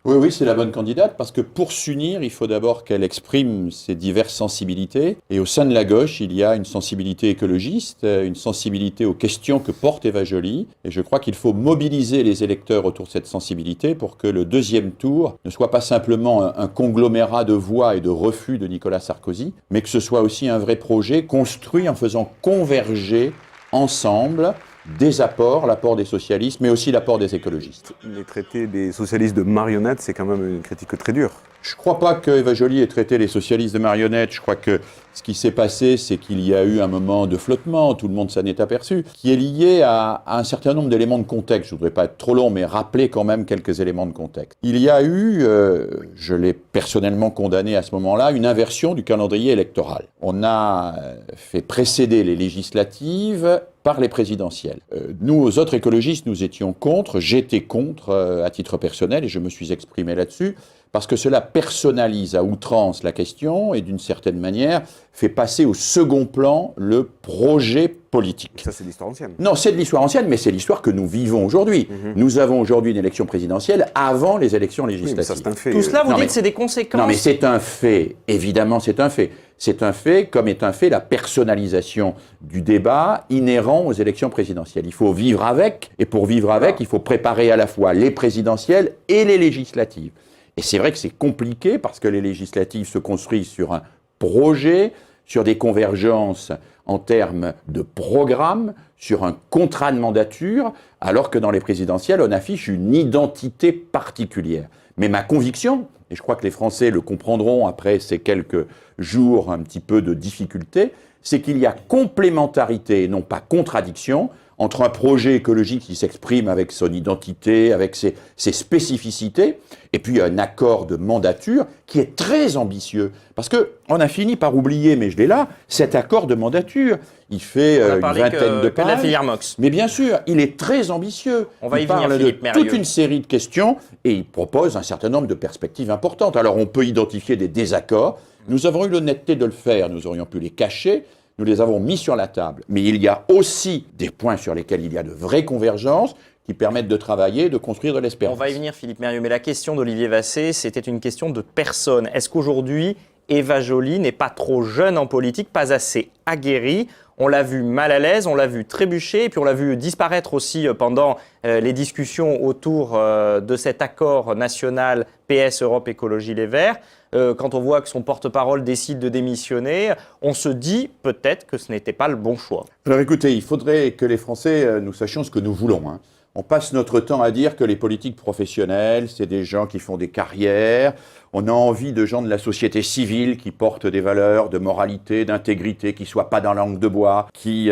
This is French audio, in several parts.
Oui, oui, c'est la bonne candidate parce que pour s'unir, il faut d'abord qu'elle exprime ses diverses sensibilités. Et au sein de la gauche, il y a une sensibilité écologiste, une sensibilité aux questions que porte Eva Joly. Et je crois qu'il faut mobiliser les électeurs autour de cette sensibilité pour que le deuxième tour ne soit pas simplement un conglomérat de voix et de refus de Nicolas Sarkozy, mais que ce soit aussi un vrai projet construit en faisant converger ensemble des apports, l'apport des socialistes, mais aussi l'apport des écologistes. Les traités des socialistes de marionnettes, c'est quand même une critique très dure. Je ne crois pas que Eva Joly ait traité les socialistes de marionnettes. Je crois que ce qui s'est passé, c'est qu'il y a eu un moment de flottement, tout le monde s'en est aperçu, qui est lié à un certain nombre d'éléments de contexte. Je ne voudrais pas être trop long, mais rappeler quand même quelques éléments de contexte. Il y a eu, je l'ai personnellement condamné à ce moment-là, une inversion du calendrier électoral. On a fait précéder les législatives par les présidentielles. Nous, aux autres écologistes, nous étions contre, j'étais contre à titre personnel, et je me suis exprimé là-dessus, parce que cela personnalise à outrance la question et d'une certaine manière fait passer au second plan le projet politique. Ça, c'est l'histoire ancienne. Non, c'est de l'histoire ancienne, mais c'est l'histoire que nous vivons aujourd'hui. Nous avons aujourd'hui une élection présidentielle avant les élections législatives. Oui, ça, c'est un fait. Tout cela, vous dites, c'est des conséquences. Non, mais c'est un fait. Évidemment, c'est un fait. C'est un fait, comme est un fait la personnalisation du débat inhérent aux élections présidentielles. Il faut vivre avec, et pour vivre avec, il faut préparer à la fois les présidentielles et les législatives. Et c'est vrai que c'est compliqué parce que les législatives se construisent sur un projet, sur des convergences en termes de programme, sur un contrat de mandature, alors que dans les présidentielles, on affiche une identité particulière. Mais ma conviction, et je crois que les Français le comprendront après ces quelques jours un petit peu de difficulté, c'est qu'il y a complémentarité et non pas contradiction entre un projet écologique qui s'exprime avec son identité, avec ses spécificités, et puis un accord de mandature qui est très ambitieux. Parce qu'on a fini par oublier, mais je l'ai là, cet accord de mandature. Il fait une vingtaine de pages. Que de la filière MOX. Mais bien sûr, il est très ambitieux. On va y il venir, parle Philippe de Mérieux. toute une série de questions et il propose un certain nombre de perspectives importantes. Alors on peut identifier des désaccords. Nous avons eu l'honnêteté de le faire. Nous aurions pu les cacher. Nous les avons mis sur la table. Mais il y a aussi des points sur lesquels il y a de vraies convergences qui permettent de travailler, de construire de l'espérance. On va y venir, Philippe Mérieux. Mais la question d'Olivier Vassé, c'était une question de personne. Est-ce qu'aujourd'hui, Eva Joly n'est pas trop jeune en politique, pas assez aguerrie? On l'a vu mal à l'aise, on l'a vu trébucher, et puis on l'a vu disparaître aussi pendant les discussions autour de cet accord national PS Europe Écologie Les Verts. Quand on voit que son porte-parole décide de démissionner, on se dit peut-être que ce n'était pas le bon choix. Alors écoutez, il faudrait que les Français, nous sachions ce que nous voulons. On passe notre temps à dire que les politiques professionnelles, c'est des gens qui font des carrières. On a envie de gens de la société civile qui portent des valeurs de moralité, d'intégrité, qui ne soient pas dans la langue de bois, qui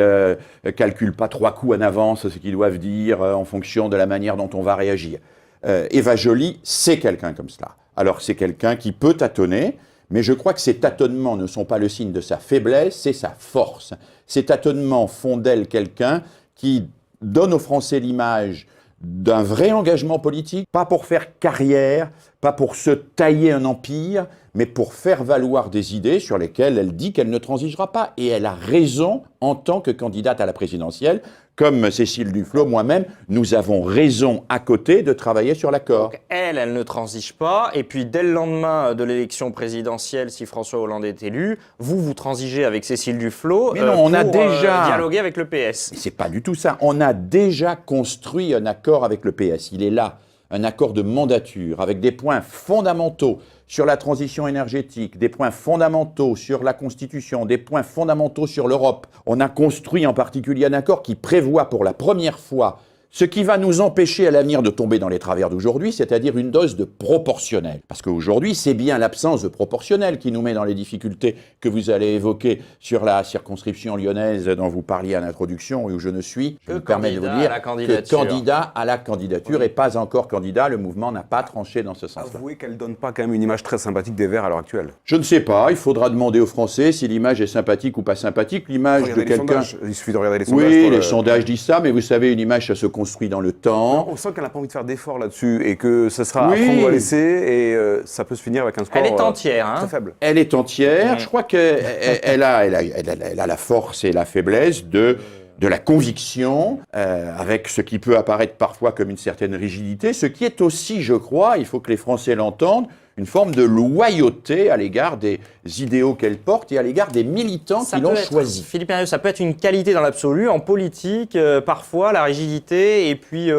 calculent pas 3 coups en avance ce qu'ils doivent dire en fonction de la manière dont on va réagir. Eva Joly, c'est quelqu'un comme cela. Alors c'est quelqu'un qui peut tâtonner, mais je crois que ces tâtonnements ne sont pas le signe de sa faiblesse, c'est sa force. Ces tâtonnements font d'elle quelqu'un qui donne aux Français l'image d'un vrai engagement politique, pas pour faire carrière, pas pour se tailler un empire, mais pour faire valoir des idées sur lesquelles elle dit qu'elle ne transigera pas. Et elle a raison en tant que candidate à la présidentielle, comme Cécile Duflot, moi-même, nous avons raison à côté de travailler sur l'accord. Donc elle ne transige pas. Et puis dès le lendemain de l'élection présidentielle, si François Hollande est élu, vous transigez avec Cécile Duflot Mais non, on a déjà dialoguer avec le PS. C'est pas du tout ça. On a déjà construit un accord avec le PS. Il est là, un accord de mandature avec des points fondamentaux sur la transition énergétique, des points fondamentaux sur la Constitution, des points fondamentaux sur l'Europe. On a construit en particulier un accord qui prévoit pour la première fois ce qui va nous empêcher à l'avenir de tomber dans les travers d'aujourd'hui, c'est-à-dire une dose de proportionnel. Parce qu'aujourd'hui, c'est bien l'absence de proportionnel qui nous met dans les difficultés que vous allez évoquer sur la circonscription lyonnaise dont vous parliez à l'introduction et où je ne suis. Je me permets de vous dire que candidat à la candidature et pas encore candidat. Le mouvement n'a pas tranché dans ce sens-là. Avouez qu'elle ne donne pas quand même une image très sympathique des Verts à l'heure actuelle. Je ne sais pas. Il faudra demander aux Français si l'image est sympathique ou pas sympathique. L'image de quelqu'un... Il suffit de regarder les sondages. Oui, les sondages disent ça, mais vous savez, une image, ça se construit dans le temps. On sent qu'elle n'a pas envie de faire d'efforts là-dessus et que ce sera à prendre ou à laisser et ça peut se finir avec un score Elle est entière, très faible. Elle est entière. Je crois qu'elle a la force et la faiblesse de de la conviction, avec ce qui peut apparaître parfois comme une certaine rigidité, ce qui est aussi, je crois, il faut que les Français l'entendent, une forme de loyauté à l'égard des idéaux qu'elle porte et à l'égard des militants qui l'ont choisi. Philippe Herriot, ça peut être une qualité dans l'absolu. En politique, parfois, la rigidité et puis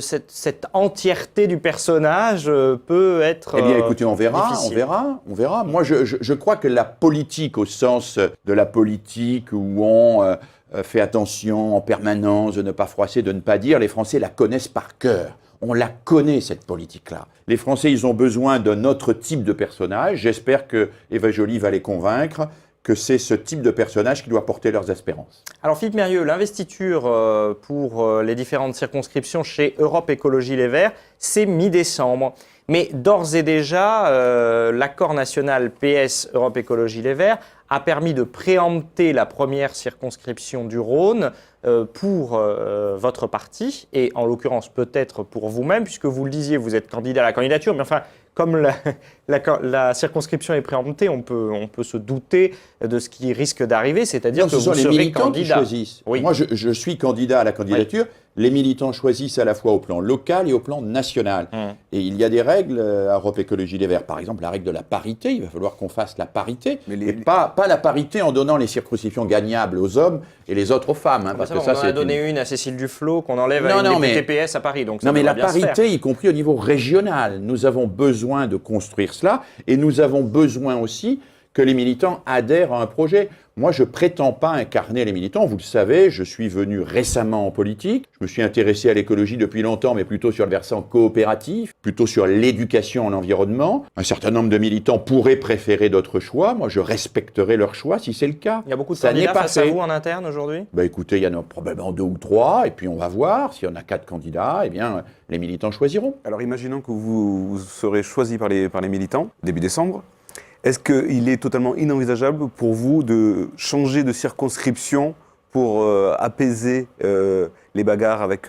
cette entièreté du personnage peut être Eh bien, écoutez, on verra. Moi, je crois que la politique, au sens de la politique où on fait attention en permanence de ne pas froisser, de ne pas dire, les Français la connaissent par cœur. On la connaît, cette politique-là. Les Français, ils ont besoin d'un autre type de personnage. J'espère que Eva Joly va les convaincre que c'est ce type de personnage qui doit porter leurs espérances. Alors Philippe Herriot, l'investiture pour les différentes circonscriptions chez Europe Écologie Les Verts, c'est mi-décembre. Mais d'ores et déjà, l'accord national PS Europe Écologie Les Verts a permis de préempter la première circonscription du Rhône pour votre parti, et en l'occurrence peut-être pour vous-même, puisque vous le disiez, vous êtes candidat à la candidature, mais enfin, comme la circonscription est préemptée, on peut se douter de ce qui risque d'arriver, c'est-à-dire que vous serez candidat. Ce sont les militants qui choisissent. Oui. Moi, je suis candidat à la candidature. Oui. Les militants choisissent à la fois au plan local et au plan national. Et il y a des règles à Europe Écologie Les Verts. Par exemple, la règle de la parité. Il va falloir qu'on fasse la parité. Mais pas la parité en donnant les circonscriptions gagnables aux hommes et les autres aux femmes. Parce que ça, on en a donné une à Cécile Duflot qu'on enlève à une députée PS à Paris. Donc ça mais la parité, y compris au niveau régional. Nous avons besoin de construire cela. Et nous avons besoin aussi que les militants adhèrent à un projet. Moi, je ne prétends pas incarner les militants. Vous le savez, je suis venu récemment en politique. Je me suis intéressé à l'écologie depuis longtemps, mais plutôt sur le versant coopératif, plutôt sur l'éducation en environnement. Un certain nombre de militants pourraient préférer d'autres choix. Moi, je respecterai leur choix si c'est le cas. Il y a beaucoup de candidats face à vous en interne aujourd'hui ? Écoutez, il y en a probablement 2 ou 3, et puis on va voir. S'il y en a 4 candidats, eh bien, les militants choisiront. Alors, imaginons que vous serez choisi par les militants, début décembre. Est-ce qu'il est totalement inenvisageable pour vous de changer de circonscription pour apaiser les bagarres avec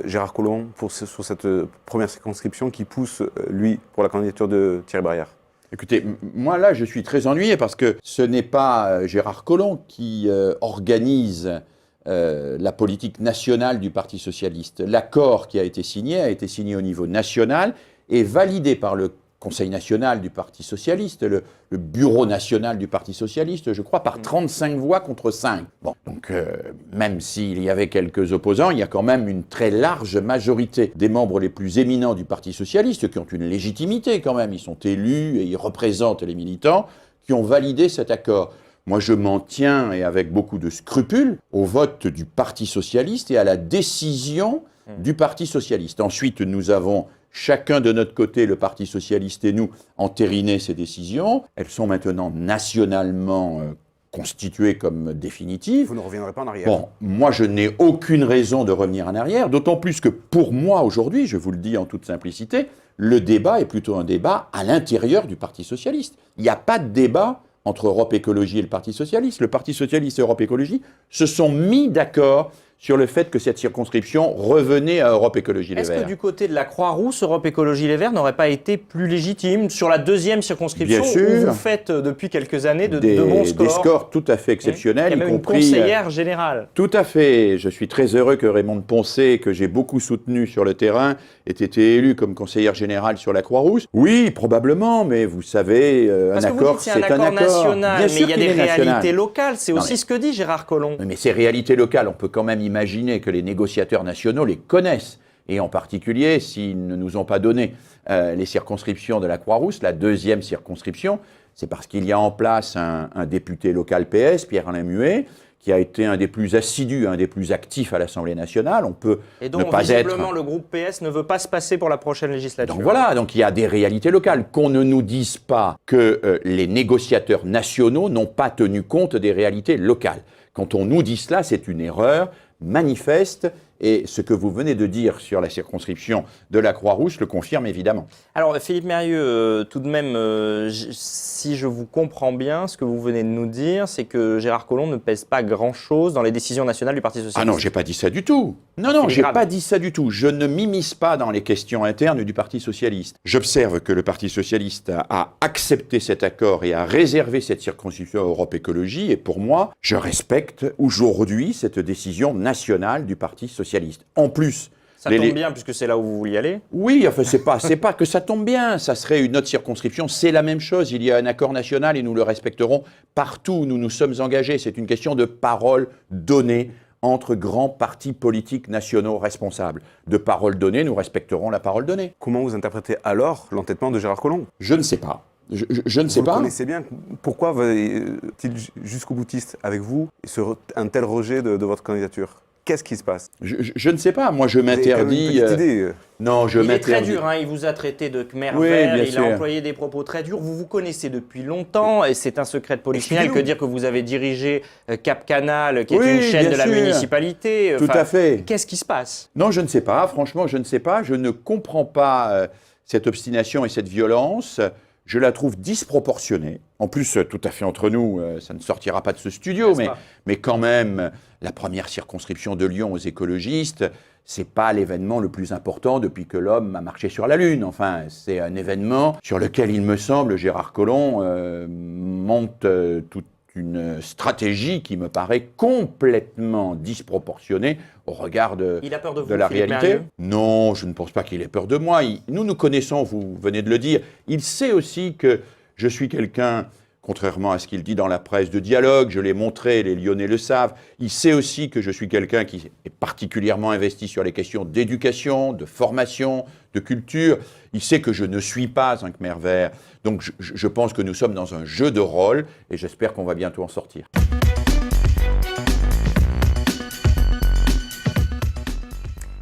Gérard Collomb sur cette première circonscription qui pousse, lui, pour la candidature de Thierry Braillard ? Écoutez, moi là, je suis très ennuyé parce que ce n'est pas Gérard Collomb qui organise la politique nationale du Parti socialiste. L'accord qui a été signé au niveau national et validé par le Conseil national du Parti socialiste, le bureau national du Parti socialiste, je crois, par 35 voix contre 5. Bon, donc même s'il y avait quelques opposants, il y a quand même une très large majorité des membres les plus éminents du Parti socialiste qui ont une légitimité quand même. Ils sont élus et ils représentent les militants qui ont validé cet accord. Moi, je m'en tiens, et avec beaucoup de scrupules, au vote du Parti socialiste et à la décision du Parti socialiste. Ensuite, nous avons chacun de notre côté, le Parti socialiste et nous, entériner ces décisions. Elles sont maintenant nationalement constituées comme définitives. Vous ne reviendrez pas en arrière. Bon, moi je n'ai aucune raison de revenir en arrière, d'autant plus que pour moi aujourd'hui, je vous le dis en toute simplicité, le débat est plutôt un débat à l'intérieur du Parti socialiste. Il n'y a pas de débat entre Europe Écologie et le Parti socialiste. Le Parti socialiste et Europe Écologie se sont mis d'accord sur le fait que cette circonscription revenait à Europe Écologie Les Verts. Est-ce que du côté de la Croix-Rousse, Europe Écologie Les Verts n'aurait pas été plus légitime sur la deuxième circonscription où vous faites depuis quelques années de bons scores ? Des scores tout à fait exceptionnels, y compris une conseillère générale. Tout à fait. Je suis très heureux que Raymonde Poncet, que j'ai beaucoup soutenu sur le terrain, ait été élue comme conseillère générale sur la Croix-Rousse. Oui, probablement, mais vous savez, un accord, c'est un accord national, mais il y a des réalités locales. C'est aussi ce que dit Gérard Collomb. Mais ces réalités locales, on peut quand même imaginer que les négociateurs nationaux les connaissent. Et en particulier, s'ils ne nous ont pas donné les circonscriptions de la Croix-Rousse, la deuxième circonscription, c'est parce qu'il y a en place un député local PS, Pierre-Alain Muet, qui a été un des plus assidus, un des plus actifs à l'Assemblée nationale. On peut et donc, ne pas visiblement, le groupe PS ne veut pas se passer pour la prochaine législature. Donc voilà, donc il y a des réalités locales. Qu'on ne nous dise pas que les négociateurs nationaux n'ont pas tenu compte des réalités locales. Quand on nous dit cela, c'est une erreur manifeste Et ce que vous venez de dire sur la circonscription de la Croix-Rousse le confirme évidemment. Alors Philippe Mérieux, tout de même, si je vous comprends bien, ce que vous venez de nous dire, c'est que Gérard Collomb ne pèse pas grand-chose dans les décisions nationales du Parti socialiste. Ah non, j'ai pas dit ça du tout. Non, j'ai pas dit ça du tout. Je ne m'immisce pas dans les questions internes du Parti socialiste. J'observe que le Parti socialiste a accepté cet accord et a réservé cette circonscription à Europe Écologie. Et pour moi, je respecte aujourd'hui cette décision nationale du Parti socialiste. En plus, ça tombe bien puisque c'est là où vous vouliez aller. Oui, enfin c'est pas que ça tombe bien, ça serait une autre circonscription, c'est la même chose, il y a un accord national et nous le respecterons partout où nous nous sommes engagés. C'est une question de parole donnée entre grands partis politiques nationaux responsables. De parole donnée, nous respecterons la parole donnée. Comment vous interprétez alors l'entêtement de Gérard Collomb? Je ne sais pas. Je ne sais pas. Vous connaissez bien. Pourquoi est-il jusqu'au boutiste avec vous un tel rejet de votre candidature? Qu'est-ce qui se passe? Je ne sais pas. Moi, je m'interdis. Non, je m'interdis. Il est très dur. Hein. Il vous a traité de Khmer vert. Il a employé des propos très durs. Vous vous connaissez depuis longtemps et c'est un secret de polichinelle que dire que vous avez dirigé Cap Canal, qui est une chaîne de la municipalité. Tout à fait. Qu'est-ce qui se passe? Non, je ne sais pas. Franchement, je ne sais pas. Je ne comprends pas cette obstination et cette violence. Je la trouve disproportionnée. En plus, tout à fait entre nous, ça ne sortira pas de ce studio, mais quand même, la première circonscription de Lyon aux écologistes, c'est pas l'événement le plus important depuis que l'homme a marché sur la Lune. Enfin, c'est un événement sur lequel, il me semble, Gérard Collomb monte toute une stratégie qui me paraît complètement disproportionnée au regard de la réalité. Non, je ne pense pas qu'il ait peur de moi. Nous nous connaissons, vous venez de le dire. Il sait aussi que je suis quelqu'un, contrairement à ce qu'il dit dans la presse, de dialogue. Je l'ai montré, les Lyonnais le savent. Il sait aussi que je suis quelqu'un qui est particulièrement investi sur les questions d'éducation, de formation, de culture. Il sait que je ne suis pas un Khmer vert. Donc je pense que nous sommes dans un jeu de rôle et j'espère qu'on va bientôt en sortir.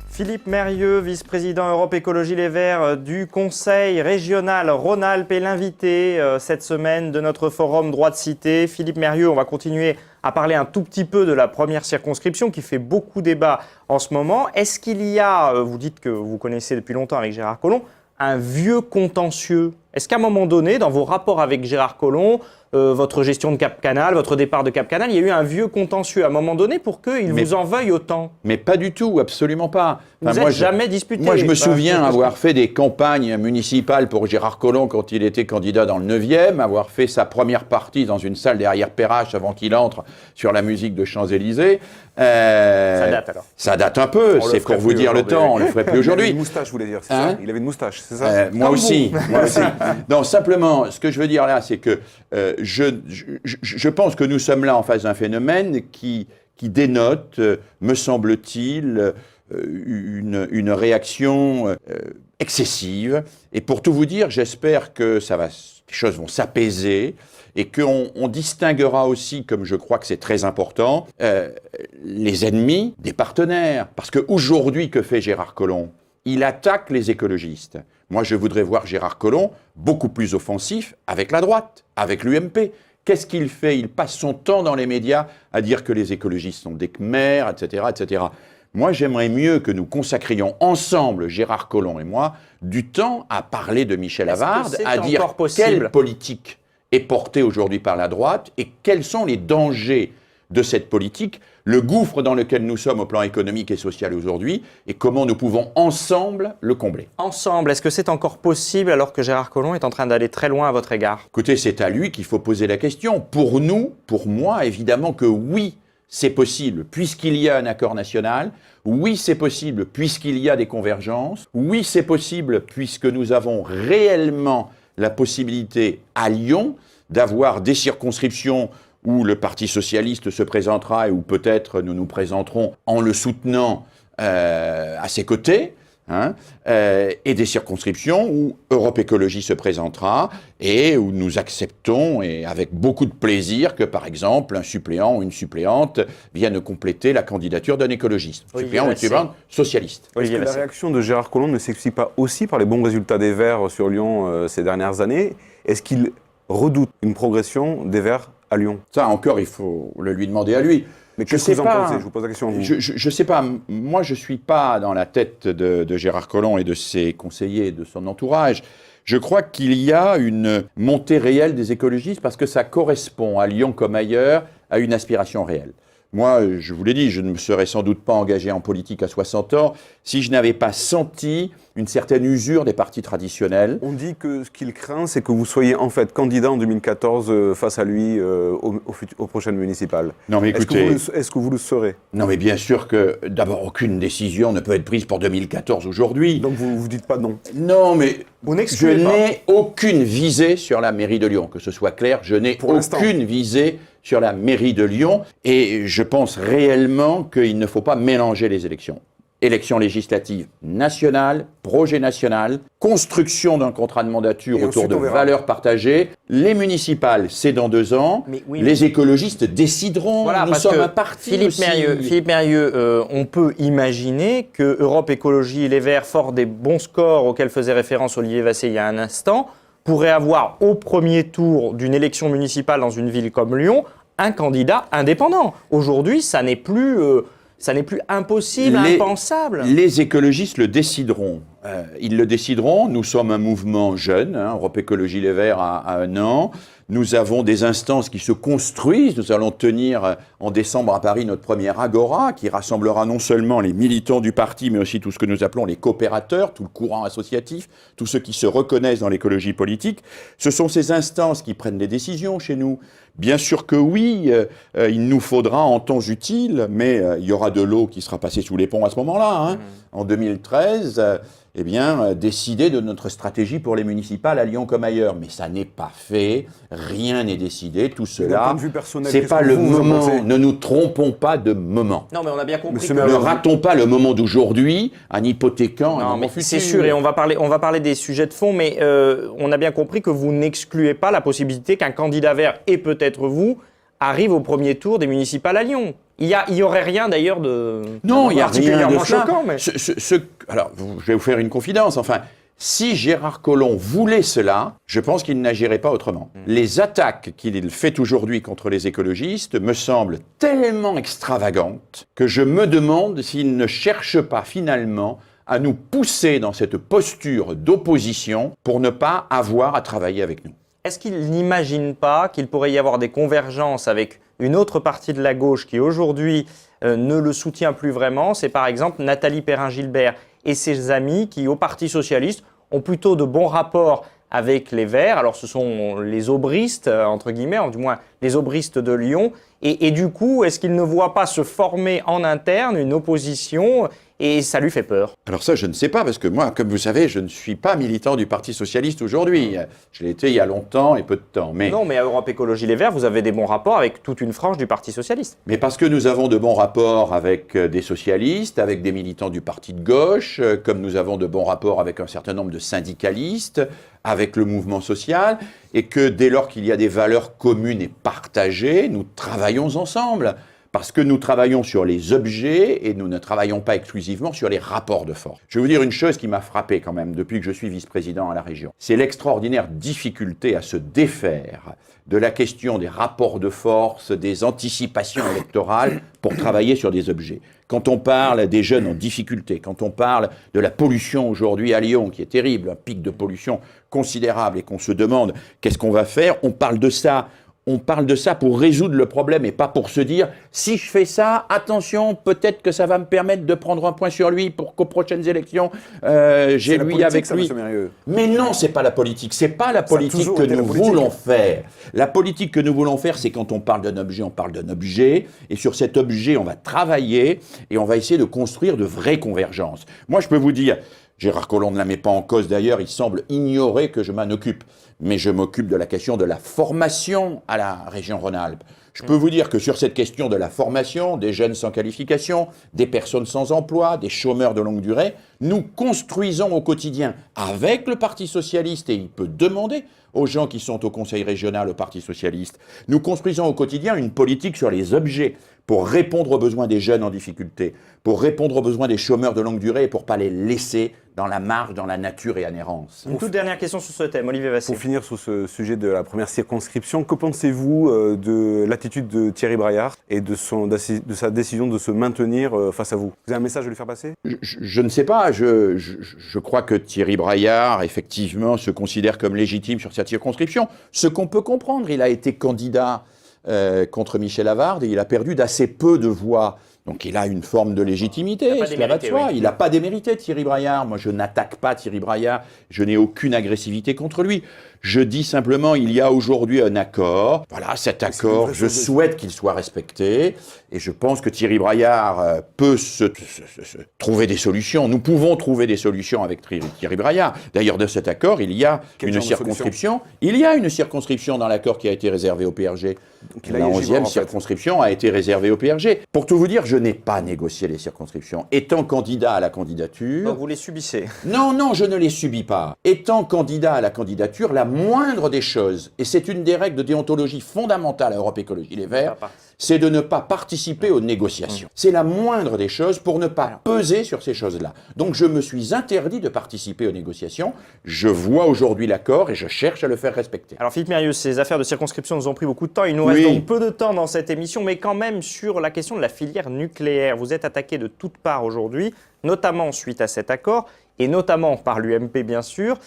Philippe Mérieux, vice-président Europe Écologie Les Verts du Conseil régional Rhône-Alpes est l'invité cette semaine de notre forum Droit de cité. Philippe Mérieux, on va continuer à parler un tout petit peu de la première circonscription qui fait beaucoup débat en ce moment. Est-ce qu'il y a, vous dites que vous connaissez depuis longtemps avec Gérard Collomb, un vieux contentieux? Est-ce qu'à un moment donné, dans vos rapports avec Gérard Collomb, votre gestion de Cap Canal, votre départ de Cap Canal, il y a eu un vieux contentieux à un moment donné pour qu'il vous en veuille autant? Mais pas du tout, absolument pas. Enfin, vous n'êtes jamais disputé. Moi, je me souviens avoir fait des campagnes municipales pour Gérard Collomb quand il était candidat dans le 9e, avoir fait sa première partie dans une salle derrière Perrache avant qu'il entre sur la musique de Champs-Élysées. Ça date alors? Ça date un peu, c'est pour vous dire le temps, on ne le ferait plus aujourd'hui. Il avait une moustache, je voulais dire, c'est ça? Il avait une moustache, c'est ça? Moi aussi. Non, simplement, ce que je veux dire là, c'est que je pense que nous sommes là en face d'un phénomène qui dénote, me semble-t-il, une réaction excessive. Et pour tout vous dire, j'espère que les choses vont s'apaiser et qu'on distinguera aussi, comme je crois que c'est très important, les ennemis des partenaires. Parce qu'aujourd'hui, que fait Gérard Collomb? Il attaque les écologistes. Moi, je voudrais voir Gérard Collomb beaucoup plus offensif avec la droite, avec l'UMP. Qu'est-ce qu'il fait? Il passe son temps dans les médias à dire que les écologistes sont des Khmers, etc., etc. Moi, j'aimerais mieux que nous consacrions ensemble, Gérard Collomb et moi, du temps à parler de Michel Lavarde, à dire quelle politique est portée aujourd'hui par la droite et quels sont les dangers de cette politique, le gouffre dans lequel nous sommes au plan économique et social aujourd'hui, et comment nous pouvons ensemble le combler. Ensemble, est-ce que c'est encore possible alors que Gérard Collomb est en train d'aller très loin à votre égard? Écoutez, c'est à lui qu'il faut poser la question. Pour nous, pour moi, évidemment que oui, c'est possible, puisqu'il y a un accord national. Oui, c'est possible, puisqu'il y a des convergences. Oui, c'est possible, puisque nous avons réellement la possibilité à Lyon d'avoir des circonscriptions où le Parti socialiste se présentera et où peut-être nous nous présenterons en le soutenant à ses côtés, et des circonscriptions où Europe Écologie se présentera et où nous acceptons, et avec beaucoup de plaisir, que par exemple un suppléant ou une suppléante vienne compléter la candidature d'un écologiste. Suppléant ou une suppléante socialiste. Est-ce que la réaction de Gérard Collomb ne s'explique pas aussi par les bons résultats des Verts sur Lyon ces dernières années? Est-ce qu'il redoute une progression des Verts à Lyon? Ça encore, il faut le lui demander à lui. Mais qu'est-ce que vous en pensez? Je vous pose la question à vous. Je sais pas. Moi, je suis pas dans la tête de Gérard Collomb et de ses conseillers, de son entourage. Je crois qu'il y a une montée réelle des écologistes parce que ça correspond à Lyon comme ailleurs à une aspiration réelle. Moi, je vous l'ai dit, je ne me serais sans doute pas engagé en politique à 60 ans si je n'avais pas senti une certaine usure des partis traditionnels. On dit que ce qu'il craint, c'est que vous soyez en fait candidat en 2014 face à lui aux prochaines municipales. Non mais écoutez, est-ce que vous le serez? Non mais bien sûr que d'abord aucune décision ne peut être prise pour 2014 aujourd'hui. Donc vous dites pas non? Non mais Vous je n'excluez pas. n'ai aucune visée sur la mairie de Lyon, que ce soit clair, je n'ai aucune visée sur la mairie de Lyon et je pense réellement qu'il ne faut pas mélanger les élections. Élections législatives nationales, projet national, construction d'un contrat de mandature Et autour ensuite, de on verra. valeurs partagées. Les municipales, c'est dans 2 ans. Mais oui, les écologistes décideront. Voilà, Nous parce sommes que un parti Philippe aussi. Mérieux, on peut imaginer que Europe Écologie Les Verts, fort des bons scores auxquels faisait référence Olivier Vassé il y a un instant, pourrait avoir au premier tour d'une élection municipale dans une ville comme Lyon un candidat indépendant. Aujourd'hui, ça n'est plus impossible, impensable. Les écologistes le décideront. Ils le décideront. Nous sommes un mouvement jeune. Europe Écologie Les Verts a 1 an. Nous avons des instances qui se construisent. Nous allons tenir en décembre à Paris notre première agora qui rassemblera non seulement les militants du parti, mais aussi tout ce que nous appelons les coopérateurs, tout le courant associatif, tous ceux qui se reconnaissent dans l'écologie politique. Ce sont ces instances qui prennent les décisions chez nous. Bien sûr que oui, il nous faudra en temps utile, mais il y aura de l'eau qui sera passée sous les ponts à ce moment-là. En 2013, décider de notre stratégie pour les municipales à Lyon comme ailleurs. Mais ça n'est pas fait, rien n'est décidé, tout D'un cela, point de vue personnel, c'est qu'est-ce pas que le vous en moment. pensez? Ne nous trompons pas de moment. Non, mais on a bien compris Monsieur que... Mérieux, Ne ratons pas le moment d'aujourd'hui en hypothéquant un Non, moment mais futur. c'est sûr, et on va parler des sujets de fond, mais on a bien compris que vous n'excluez pas la possibilité qu'un candidat vert, et peut-être vous, arrive au premier tour des municipales à Lyon. Il y aurait rien d'ailleurs de Non, il n'y a rien de particulièrement cela. choquant, mais... Alors, je vais vous faire une confidence. Enfin, si Gérard Collomb voulait cela, je pense qu'il n'agirait pas autrement. Les attaques qu'il fait aujourd'hui contre les écologistes me semblent tellement extravagantes que je me demande s'il ne cherche pas finalement à nous pousser dans cette posture d'opposition pour ne pas avoir à travailler avec nous. Est-ce qu'il n'imagine pas qu'il pourrait y avoir des convergences avec une autre partie de la gauche qui aujourd'hui ne le soutient plus vraiment? C'est par exemple Nathalie Perrin-Gilbert et ses amis qui, au Parti socialiste, ont plutôt de bons rapports avec les Verts. Alors ce sont les aubristes, entre guillemets, du moins les aubristes de Lyon. Et du coup, est-ce qu'il ne voit pas se former en interne une opposition et ça lui fait peur? Alors ça, je ne sais pas, parce que moi, comme vous savez, je ne suis pas militant du Parti socialiste aujourd'hui. Je l'ai été il y a longtemps et peu de temps. Mais Non, mais à Europe Écologie Les Verts, vous avez des bons rapports avec toute une frange du Parti socialiste. Mais parce que nous avons de bons rapports avec des socialistes, avec des militants du parti de gauche, comme nous avons de bons rapports avec un certain nombre de syndicalistes, avec le mouvement social, et que dès lors qu'il y a des valeurs communes et partagées, nous travaillons ensemble. Parce que nous travaillons sur les objets et nous ne travaillons pas exclusivement sur les rapports de force. Je vais vous dire une chose qui m'a frappé quand même depuis que je suis vice-président à la région. C'est l'extraordinaire difficulté à se défaire de la question des rapports de force, des anticipations électorales pour travailler sur des objets. Quand on parle des jeunes en difficulté, quand on parle de la pollution aujourd'hui à Lyon, qui est terrible, un pic de pollution considérable et qu'on se demande qu'est-ce qu'on va faire, on parle de ça. On parle de ça pour résoudre le problème et pas pour se dire si je fais ça, attention, peut-être que ça va me permettre de prendre un point sur lui pour qu'aux prochaines élections, j'ai lui avec lui. Mais non, c'est pas la politique. C'est pas la politique que nous voulons faire. La politique que nous voulons faire, c'est quand on parle d'un objet, on parle d'un objet. Et sur cet objet, on va travailler et on va essayer de construire de vraies convergences. Moi, je peux vous dire, Gérard Collomb ne la met pas en cause d'ailleurs, il semble ignorer que je m'en occupe. Mais je m'occupe de la question de la formation à la région Rhône-Alpes. Je peux vous dire que sur cette question de la formation, des jeunes sans qualification, des personnes sans emploi, des chômeurs de longue durée, nous construisons au quotidien avec le Parti socialiste, et il peut demander aux gens qui sont au Conseil régional au Parti socialiste, nous construisons au quotidien une politique sur les objets pour répondre aux besoins des jeunes en difficulté, pour répondre aux besoins des chômeurs de longue durée et pour ne pas les laisser dans la marge, dans la nature et en errance. Une toute dernière question sur ce thème, Olivier Vassé. Pour finir sur ce sujet de la première circonscription, que pensez-vous de l'attitude de Thierry Braillard et de sa décision de se maintenir face à vous? Vous avez un message à lui faire passer? Je ne sais pas, je crois que Thierry Braillard, effectivement, se considère comme légitime sur cette circonscription. Ce qu'on peut comprendre, il a été candidat contre Michel Lavarde et il a perdu d'assez peu de voix. Donc il a une forme de légitimité, cela va de soi. Oui. Il n'a pas démérité, Thierry Braillard. Moi, je n'attaque pas Thierry Braillard, je n'ai aucune agressivité contre lui. Je dis simplement, il y a aujourd'hui un accord. Voilà, cet accord, je souhaite qu'il soit respecté. Et je pense que Thierry Braillard peut trouver des solutions. Nous pouvons trouver des solutions avec Thierry Braillard. D'ailleurs, de cet accord, il y a une circonscription. Il y a une circonscription dans l'accord qui a été réservée au PRG. La 11e circonscription a été réservée au PRG. Pour tout vous dire, je n'ai pas négocié les circonscriptions. Étant candidat à la candidature... Donc vous les subissez? Non, je ne les subis pas. Étant candidat à la candidature, la moindre des choses, et c'est une des règles de déontologie fondamentale à Europe Écologie Les Verts, c'est de ne pas participer aux négociations. C'est la moindre des choses pour ne pas peser sur ces choses-là. Donc je me suis interdit de participer aux négociations. Je vois aujourd'hui l'accord et je cherche à le faire respecter. Alors Philippe Mérieux, ces affaires de circonscription nous ont pris beaucoup de temps. Il nous reste donc peu de temps dans cette émission, mais quand même sur la question de la filière nucléaire. Vous êtes attaqué de toutes parts aujourd'hui, notamment suite à cet accord, et notamment par l'UMP bien sûr,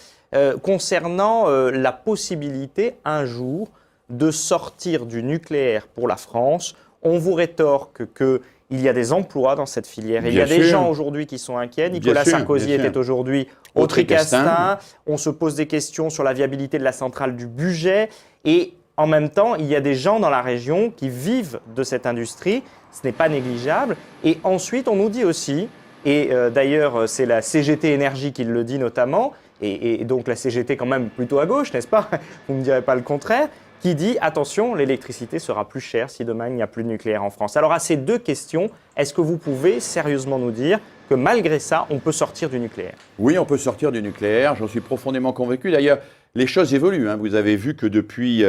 concernant la possibilité un jour de sortir du nucléaire pour la France. On vous rétorque qu'il y a des emplois dans cette filière. Il y a des gens aujourd'hui qui sont inquiets. Nicolas Sarkozy était aujourd'hui au Tricastin. On se pose des questions sur la viabilité de la centrale du Bugey. Et en même temps, il y a des gens dans la région qui vivent de cette industrie. Ce n'est pas négligeable. Et ensuite, on nous dit aussi, et d'ailleurs c'est la CGT Énergie qui le dit notamment, et donc la CGT quand même plutôt à gauche, n'est-ce pas? Vous ne me direz pas le contraire, qui dit « Attention, l'électricité sera plus chère si demain il n'y a plus de nucléaire en France ». Alors à ces deux questions, est-ce que vous pouvez sérieusement nous dire que malgré ça, on peut sortir du nucléaire? Oui, on peut sortir du nucléaire, j'en suis profondément convaincu. D'ailleurs, les choses évoluent. Vous avez vu que depuis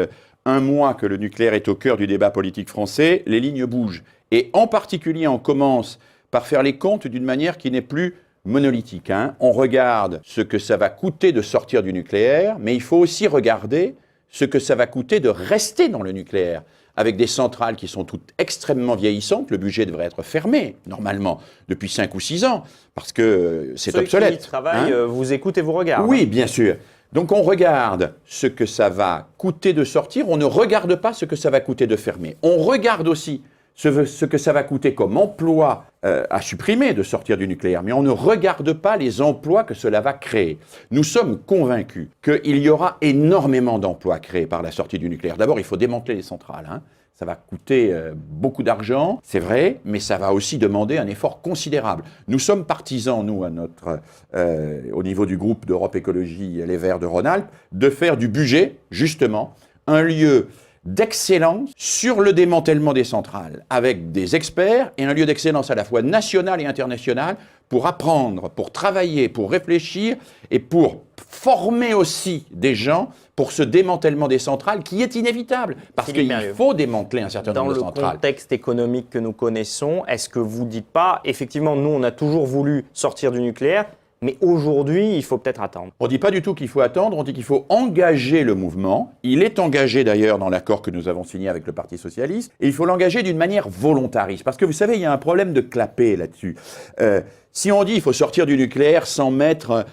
un mois que le nucléaire est au cœur du débat politique français, les lignes bougent. Et en particulier, on commence par faire les comptes d'une manière qui n'est plus monolithique. On regarde ce que ça va coûter de sortir du nucléaire, mais il faut aussi regarder ce que ça va coûter de rester dans le nucléaire, avec des centrales qui sont toutes extrêmement vieillissantes. Le budget devrait être fermé, normalement, depuis 5 ou 6 ans, parce que c'est obsolète. Ceux qui y travaillent vous écoutent et vous regardent. Oui, bien sûr. Donc on regarde ce que ça va coûter de sortir, on ne regarde pas ce que ça va coûter de fermer. On regarde aussi ce que ça va coûter comme emploi à supprimer de sortir du nucléaire, mais on ne regarde pas les emplois que cela va créer. Nous sommes convaincus qu'il y aura énormément d'emplois créés par la sortie du nucléaire. D'abord, il faut démanteler les centrales. Ça va coûter beaucoup d'argent, c'est vrai, mais ça va aussi demander un effort considérable. Nous sommes partisans, nous, au niveau du groupe d'Europe Écologie Les Verts de Rhône-Alpes, de faire du Bugey, justement, un lieu d'excellence sur le démantèlement des centrales, avec des experts et un lieu d'excellence à la fois national et international pour apprendre, pour travailler, pour réfléchir et pour former aussi des gens pour ce démantèlement des centrales qui est inévitable, parce qu'il faut démanteler un certain nombre de centrales. Dans le contexte économique que nous connaissons, est-ce que vous ne dites pas, effectivement, nous on a toujours voulu sortir du nucléaire, mais aujourd'hui, il faut peut-être attendre? On ne dit pas du tout qu'il faut attendre, on dit qu'il faut engager le mouvement. Il est engagé d'ailleurs dans l'accord que nous avons signé avec le Parti Socialiste, et il faut l'engager d'une manière volontariste. Parce que vous savez, il y a un problème de clapet là-dessus. Si on dit qu'il faut sortir du nucléaire sans mettre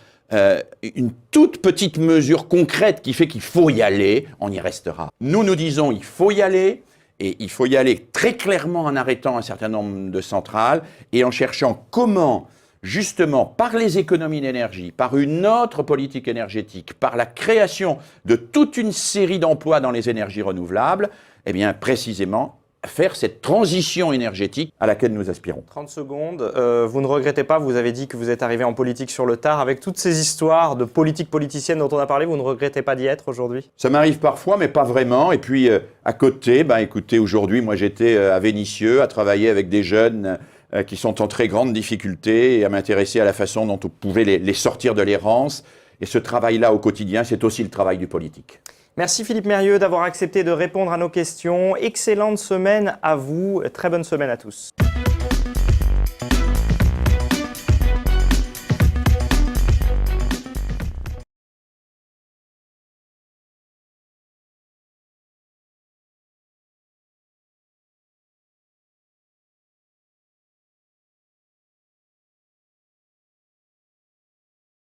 une toute petite mesure concrète qui fait qu'il faut y aller, on y restera. Nous disons qu'il faut y aller, et il faut y aller très clairement en arrêtant un certain nombre de centrales, et en cherchant comment, justement, par les économies d'énergie, par une autre politique énergétique, par la création de toute une série d'emplois dans les énergies renouvelables, eh bien, précisément, faire cette transition énergétique à laquelle nous aspirons. 30 secondes. Vous ne regrettez pas, vous avez dit que vous êtes arrivé en politique sur le tard. Avec toutes ces histoires de politique politicienne dont on a parlé, vous ne regrettez pas d'y être aujourd'hui? Ça m'arrive parfois, mais pas vraiment. Et puis, à côté, écoutez, aujourd'hui, moi j'étais à Vénissieux, à travailler avec des jeunes qui sont en très grande difficulté et à m'intéresser à la façon dont on pouvait les sortir de l'errance. Et ce travail-là au quotidien, c'est aussi le travail du politique. Merci Philippe Mérieux d'avoir accepté de répondre à nos questions. Excellente semaine à vous, très bonne semaine à tous.